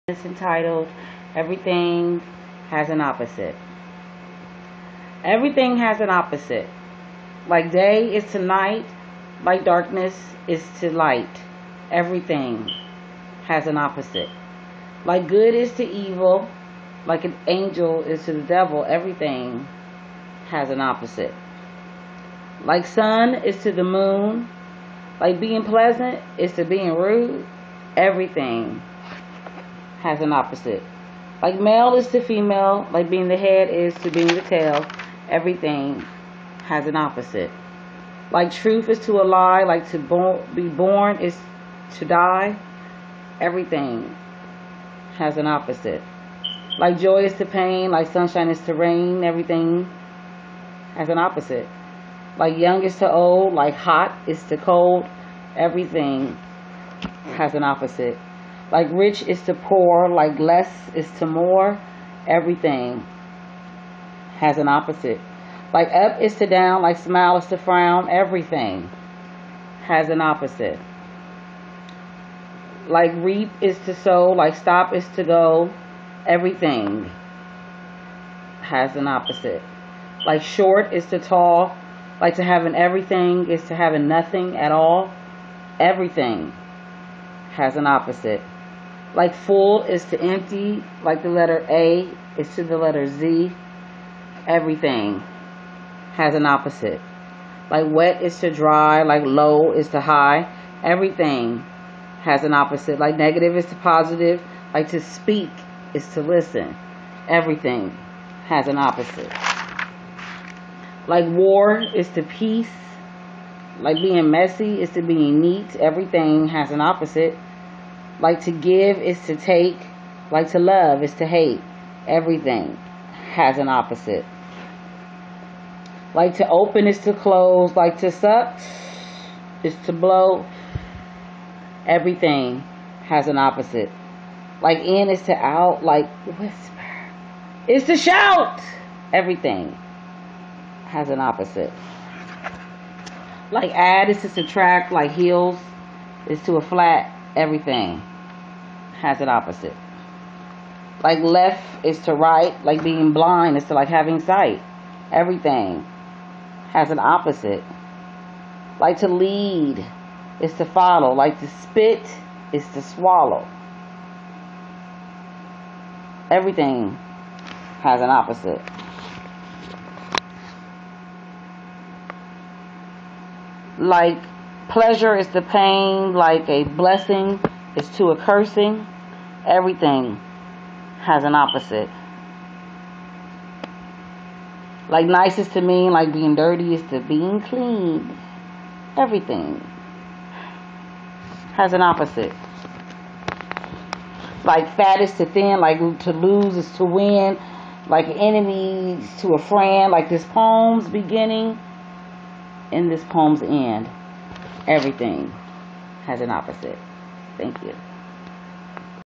It's entitled Everything Has an Opposite. Everything has an opposite. Like day is to night, like darkness is to light. Everything has an opposite. Like good is to evil, like an angel is to the devil. Everything has an opposite. Like sun is to the moon, like being pleasant is to being rude. Everything has an opposite. Like male is to female, like being the head is to being the tail. Everything has an opposite. Like truth is to a lie, like to be born is to die. Everything has an opposite. Like joy is to pain, like sunshine is to rain. Everything has an opposite. Like young is to old, like hot is to cold. Everything has an opposite. Like rich is to poor, like less is to more. Everything has an opposite. Like up is to down, like smile is to frown. Everything has an opposite. Like reap is to sow, like stop is to go. Everything has an opposite. Like short is to tall, like to having everything is to having nothing at all. Everything has an opposite. Like full is to empty, like the letter A is to the letter Z. Everything has an opposite. Like wet is to dry, like low is to high. Everything has an opposite. Like negative is to positive, like to speak is to listen. Everything has an opposite. Like war is to peace, like being messy is to being neat. Everything has an opposite. Like to give is to take, like to love is to hate. Everything has an opposite. Like to open is to close, like to suck is to blow. Everything has an opposite. Like in is to out, like whisper is to shout. Everything has an opposite. Like add is to subtract, like heels is to a flat. Everything has an opposite. Like left is to right, like being blind is to like having sight. Everything has an opposite. Like to lead is to follow, like to spit is to swallow. Everything has an opposite. Like pleasure is to pain, like a blessing is to a cursing. Everything has an opposite. Like nice is to mean, like being dirty is to being clean. Everything has an opposite. Like fat is to thin, like to lose is to win, like enemies to a friend. Like this poem's beginning and this poem's end. Everything has an opposite. Thank you.